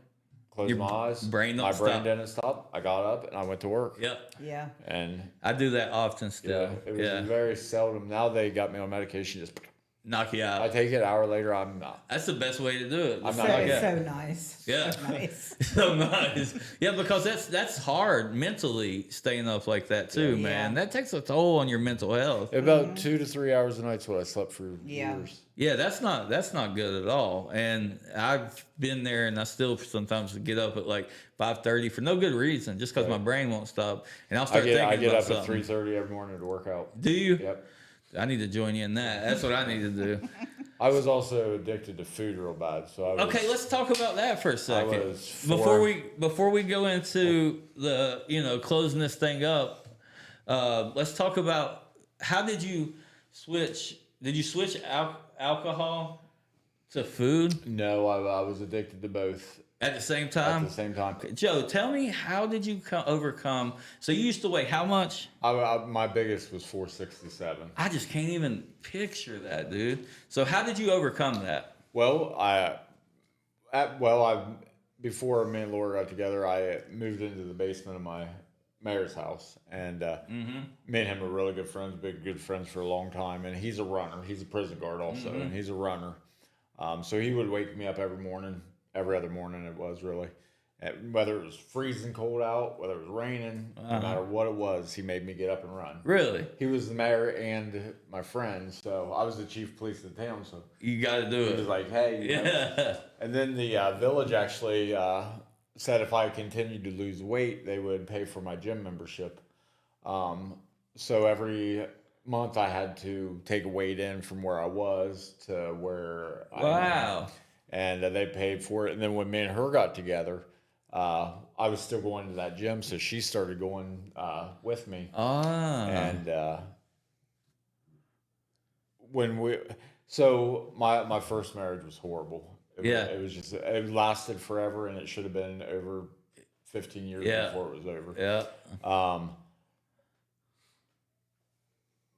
close Your my eyes, brain don't my brain stop. didn't stop. I got up and I went to work. Yep. Yeah. And I do that often still. yeah, it was very seldom. Now they got me on medication. Just Knock you I out. take it an hour later. I'm not. That's the best way to do it. I'm Just not knock like you out. So nice. Yeah. So nice. So nice. Yeah, because that's hard mentally staying up like that too, Yeah. man. That takes a toll on your mental health. About 2 to 3 hours a night's what I slept for Yeah. years. Yeah, that's not good at all. And I've been there, and I still sometimes get up at like 5:30 for no good reason, just because my brain won't stop, and I'll start thinking I get about up something. at 3:30 every morning to work out. Do you? Yep. I need to join you in that. That's what I need to do. I was also addicted to food real bad, so I was, Okay, let's talk about that for a second. was Before we go into the closing this thing up, let's talk about how did you switch? Did you switch alcohol to food No, I was addicted to both at the same at time? the same time. Joe, tell me, how did you overcome? So you used to weigh how much? My biggest was 467. I just can't even picture that, dude. So how did you overcome that? Well, before me and Laura got together, I moved into the basement of my mayor's house, and me and him were really good friends, been good friends for a long time. And he's a runner. He's a prison guard also, and he's a runner. So he would wake me up every morning, every other morning it was really. Whether it was freezing cold out, whether it was raining, no matter what it was, he made me get up and run. Really? He was the mayor and my friend, so I was the chief of police of the town. So You got to do he was it. like, "Hey," you know. Yeah. And then the village actually said if I continued to lose weight, they would pay for my gym membership. So every month I had to take a weight in from where I was to where I am. Wow. And they paid for it. And then when me and her got together, I was still going to that gym, so she started going with me. Ah. And my first marriage was horrible. It was just, it lasted forever, and it should have been over 15 years before it was over. Yeah.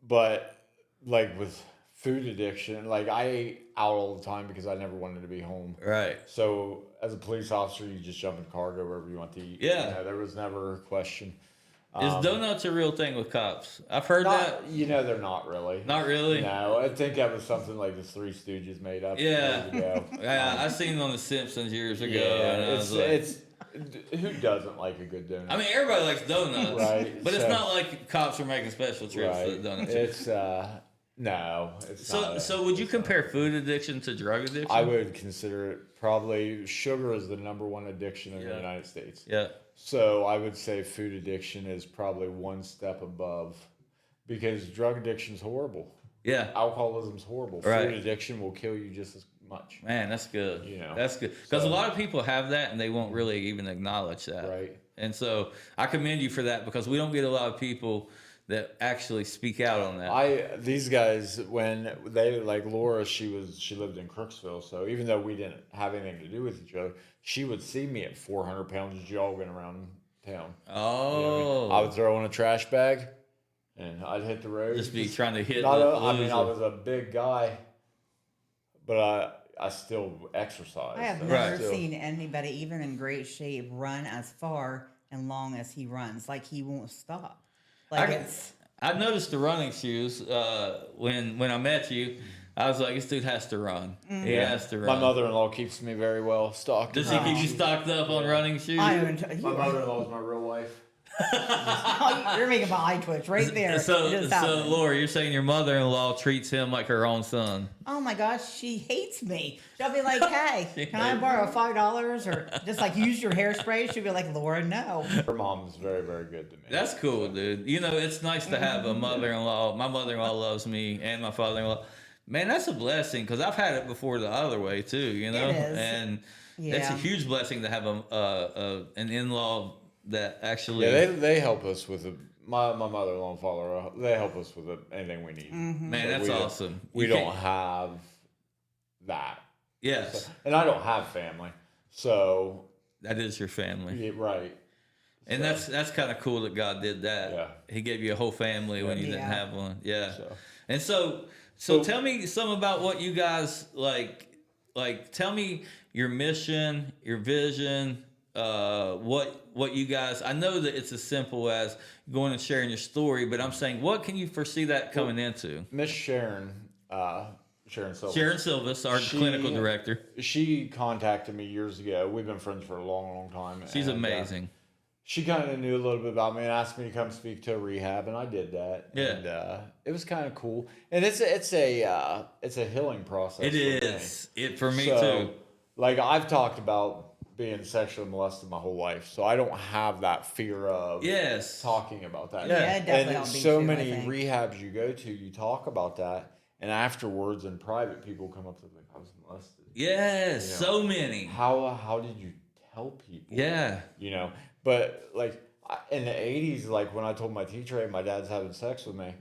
But like with food addiction, like I ate out all the time because I never wanted to be home. Right. So as a police officer, you just jump in the car, go wherever you want to eat. Yeah. You know, there was never a question. Is donuts a real thing with cops? I've heard that. They're not really. Not really. No, I think that was something like the Three Stooges made up Yeah. years ago. Yeah, I seen it on The Simpsons years ago. Yeah, and I was it's like, who doesn't like a good donut? I mean, everybody likes donuts, Right, but it's so- not like cops are making special trips for the right. donuts. It's no, it's not. So would you compare food addiction to drug addiction? I would consider it probably sugar is the number one addiction in the United States. Yeah. So I would say food addiction is probably one step above, because drug addiction is horrible. Yeah. Alcoholism's horrible. Right. Food addiction will kill you just as much. Man, that's good. You know, That's good. Because a so- lot of people have that and they won't really even acknowledge that. Right. And so I commend you for that, because we don't get a lot of people that actually speak out on that. These guys, when they, like Laura, she lived in Crooksville, so even though we didn't have anything to do with each other, she would see me at 400 pounds jogging around town. Oh, You know what I mean? I would throw in a trash bag, and I'd hit the road. just be trying to hit. I mean, I was a big guy, but I still exercise. I have so never still- seen anybody, even in great shape, run as far and long as he runs. Like he won't stop. Like I noticed the running shoes when I met you. I was like, this dude has to run. He has to run. My mother-in-law keeps me very well stocked. Does he keep you stocked up on running shoes? I My mother-in-law is my real wife. You're making my eye twitch right there. It So just happened. Laura, you're saying your mother-in-law treats him like her own son. Oh my gosh, she hates me. She'll be like, "Hey, can I borrow $5 or just like use your hairspray?" She'll be like, "Laura, no." Her mom's very, very good to me. That's cool, dude. You know, it's nice to have a mother-in-law. My mother-in-law loves me, and my father-in-law. Man, that's a blessing because I've had it before the other way too. You know, It is. and it's a Yeah. huge blessing to have an in-law that actually. Yeah, they help us with it. My mother-in-law and father, they help us with anything we need. Mm-hmm. Man, Like, that's we don't- awesome. We You don't can't- have that. Yes, And I don't have family. So, that is your family. yeah, right. And that's kind of cool that God did that. Yeah. He gave you a whole family when you didn't Yeah. have one. Yeah. So- And so tell me some about what you guys like tell me your mission, your vision, what you guys, I know that it's as simple as going and sharing your story, but I'm saying what can you foresee that coming into? Miss Sharon Silva. Sharon Silvis, our clinical director. She contacted me years ago. We've been friends for a long, long time. She's and, amazing. she kind of knew a little bit about me and asked me to come speak to a rehab, and I did that. Yeah. And it was kind of cool. And it's a healing process. It for me. is. It for me So, too. Like I've talked about being sexually molested my whole life, so I don't have that fear of Yes. talking about that. Yeah, it definitely and don't be so true, I many think. rehabs you go to, you talk about that, and afterwards in private, people come up to me like, "I was molested." Yes, You know. so many. How did you tell people? Yeah. You know, but like in the '80s, like when I told my teacher, "Hey, my dad's having sex with me,"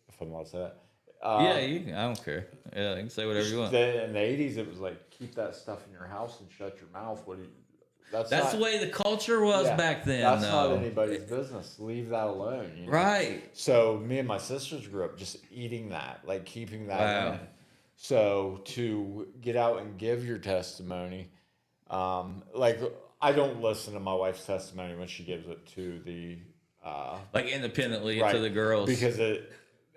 if I'm allowed to say that. Yeah, you can, I don't care. Yeah, you can say whatever you want. In the '80s, it was like keep that stuff in your house and shut your mouth. What do you? That's not, the way the culture was yeah, back then. That's though. not anybody's business. Leave that alone. You know? Right. So me and my sisters grew up just eating that, like keeping that Wow. in. So to get out and give your testimony, like I don't listen to my wife's testimony when she gives it to the Like independently right, to the girls. because it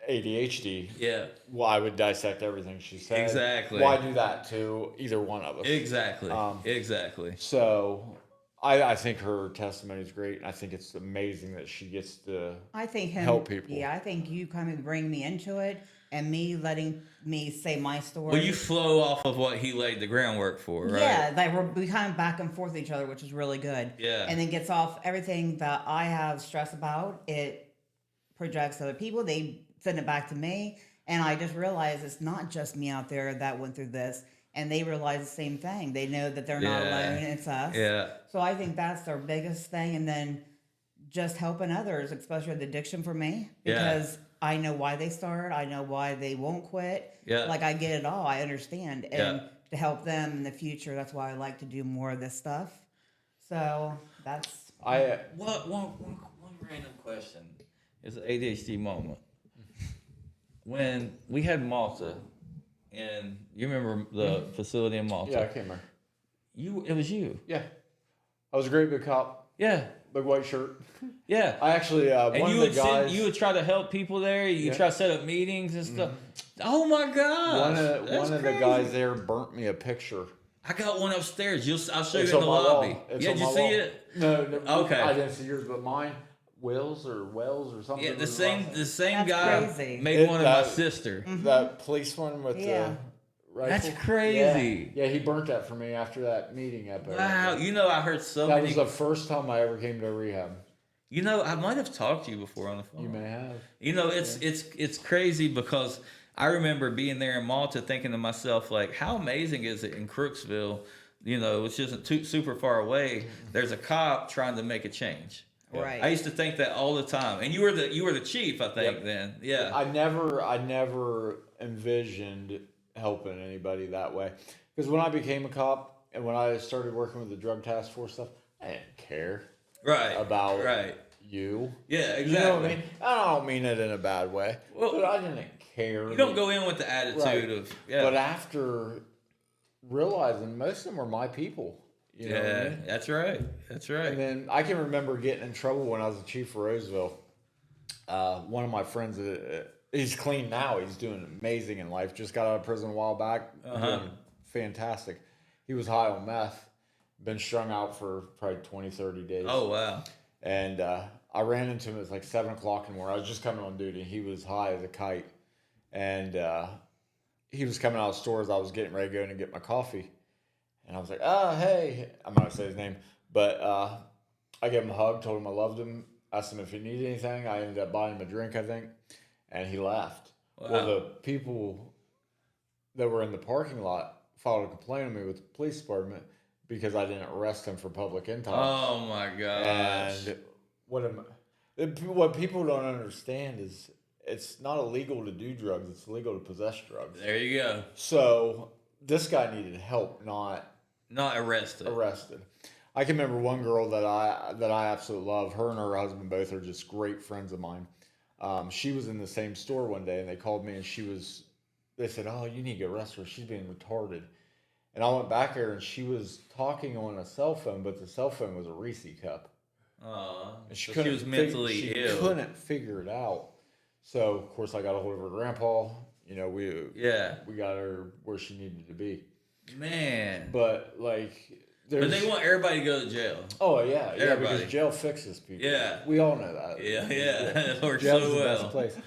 ADHD. Yeah. Well, I would dissect everything she said. Exactly. Why do that to either one of us? Exactly. Um, Exactly. So I think her testimony is great. And I think it's amazing that she gets to I think him help people. Yeah, I think you kind of bring me into it, and me letting me say my story. Well, you flow off of what he laid the groundwork for, right? Yeah, like we kind of back and forth each other, which is really good. Yeah. And then gets off everything that I have stress about. It projects to other people. They send it back to me, and I just realize it's not just me out there that went through this. And they realize the same thing. They know that they're not Yeah. alone. It's us. Yeah. So I think that's their biggest thing. And then just helping others, especially with addiction for me, Yeah. because I know why they start. I know why they won't quit. Yeah. Like I get it all. I understand. And Yeah. to help them in the future, that's why I like to do more of this stuff. So that's One random question is an ADHD moment. When we had Malta, and you remember the facility in Malta? Yeah, I came there. It was you. Yeah. I was a great big cop, Yeah. big white shirt. Yeah. I actually, And one you of would the guys, you would try to help people there. You Yeah. Mm-hmm. try to set up meetings and stuff. Oh my gosh! one of the guys there burnt me a picture. I got one upstairs. I'll show you It's in on the my lobby. wall. It's Yeah, on did you my see wall. it? No, Okay. I didn't see yours, but mine, Wells or something. Yeah, the was same That's guy crazy. made one of my That- sister. that police one with Yeah. the rifle. That's crazy. Yeah, he burnt that for me after that meeting up there. Wow, you know I heard so That many. was the first time I ever came to a rehab. You know, I might have talked to you before on the phone. You may have. You know, it's crazy because I remember being there in Malta thinking to myself, like, how amazing is it in Crooksville, you know, which isn't super far away, there's a cop trying to make a change. Right. I used to think that all the time. And you were the chief, I think. Yep. Then. Yeah. I never envisioned helping anybody that way. Because when I became a cop and when I started working with the drug task force stuff, I didn't care Right. about Right. you. Yeah. Exactly. You know what I mean? I don't mean it in a bad way, Well, but I didn't care. You don't go in with the attitude Right. of yeah. But after realizing most of them are my people. You know what I mean? That's right. That's right. And then I can remember getting in trouble when I was the chief of Roseville. One of my friends, he's clean now. He's doing amazing in life. Just got out of prison a while back. Doing fantastic. He was high on meth. Been strung out for probably 20, 30 days. Oh, wow. And I ran into him. It was like 7 o'clock in the morning. I was just coming on duty. He was high as a kite. And he was coming out of stores. I was getting ready to go in and get my coffee. And I was like, hey. I'm not going to say his name. But I gave him a hug, told him I loved him, asked him if he needed anything. I ended up buying him a drink, I think. And he left. Wow. Well, the people that were in the parking lot filed a complaint on me with the police department because I didn't arrest him for public intox. Oh, my gosh. And what people don't understand is it's not illegal to do drugs. It's illegal to possess drugs. There you go. So this guy needed help, not arrested. I can remember one girl that I absolutely love. Her and her husband both are just great friends of mine. She was in the same store one day, and they called me, and they said, "Oh, you need to go arrest her. She's being retarded." And I went back there, and she was talking on a cell phone, but the cell phone was a Reese cup. And she was mentally ill. She couldn't figure it out. So of course I got a hold of her grandpa. You know, we got her where she needed to be. Man. But but they want everybody to go to jail. Oh yeah, Everybody. because jail fixes people. Yeah. We all know that. Yeah. It works Jail's so the well. best place.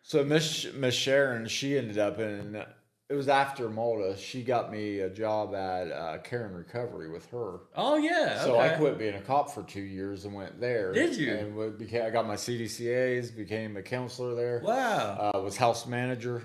So Miss Sharon, she ended up in. It was after Malta. She got me a job at Care and Recovery with her. Oh yeah. So I okay. quit being a cop for 2 years and went there. Did you? And I got my CDCAs, became a counselor there. Wow. Was house manager.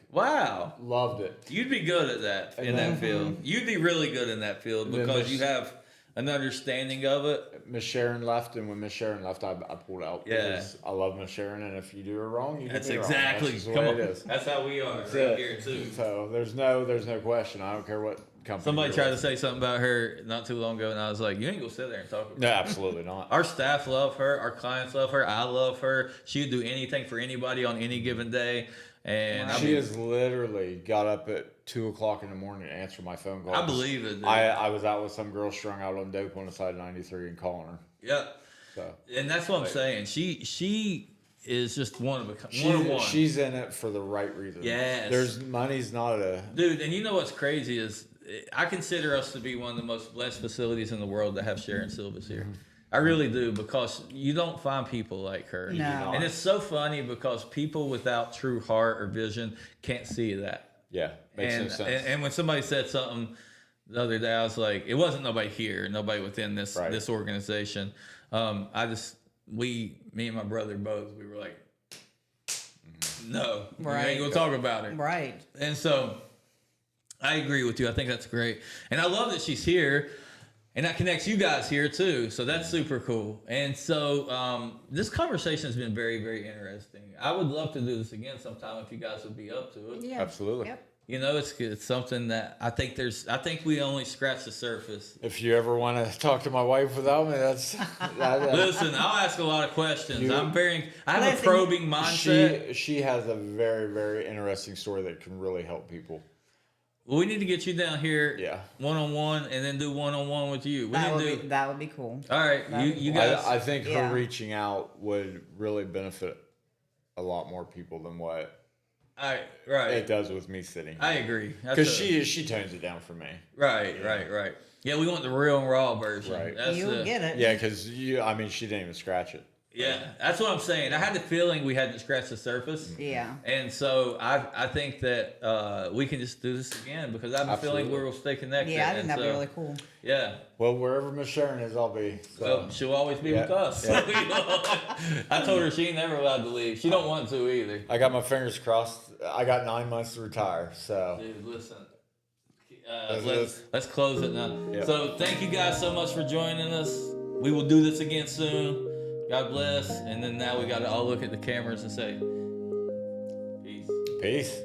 Wow. Loved it. You'd be good at that in that field. You'd be really good in that field because you have an understanding of it. Miss Sharon left, and when Miss Sharon left, I pulled out. Yeah. Because I love Miss Sharon, and if you do her wrong, you That's do me exactly. wrong. That's just the Come way on. it is. That's how we are That's right it. here too. So there's no question. I don't care what company. Somebody you're tried to with. say something about her not too long ago, and I was like, "You ain't gonna sit there and talk about No, her." absolutely not. Our staff love her. Our clients love her. I love her. She would do anything for anybody on any given day. And She has literally got up at 2 o'clock in the morning to answer my phone calls. I believe it. Dude. I was out with some girl strung out on dope on the side of 93 and calling her. Yeah. So And that's what I'm saying. She is just one of a one. She's in it for the right reasons. Yes. Money's not a Dude, and you know what's crazy is I consider us to be one of the most blessed facilities in the world that have Sharon Silvas here. I really do, because you don't find people like her. No. And it's so funny because people without true heart or vision can't see that. Yeah, makes no sense. And when somebody said something the other day, I was like, it wasn't nobody here, nobody within this organization. Me and my brother both, we were like, no, we ain't gonna talk about it. Right. And so I agree with you. I think that's great. And I love that she's here. And that connects you guys here too. So that's super cool. And so this conversation has been very, very interesting. I would love to do this again sometime if you guys would be up to it. Yeah. Absolutely. Yep. You know, it's something that I think we only scratch the surface. If you ever want to talk to my wife without me, that's Listen, I'll ask a lot of questions. I have a probing mindset. She has a very, very interesting story that can really help people. Well, we need to get you down here, Yeah. one-on-one, and then do one-on-one with you. That would be cool. All right, you guys. I think her Yeah. reaching out would really benefit a lot more people than what Right. it does with me sitting. I agree. Because she tones it down for me. Right. Yeah, we want the real and raw version. Right. You'll get it. Yeah, because she didn't even scratch it. Yeah, that's what I'm saying. I had the feeling we hadn't scratched the surface. Yeah. And so I think that we can just do this again because I have a feeling we'll stay connected. Yeah, I think that'd be really cool. Yeah. Well, wherever Miss Sharon is, I'll be. So. Well, she'll always be with us. Yeah. I told her she ain't never allowed to leave. She don't want to either. I got my fingers crossed. I got 9 months to retire, so. Dude, listen. Let's Let's close it now. Yep. So thank you guys so much for joining us. We will do this again soon. God bless. And then now we got to all look at the cameras and say, peace. Peace.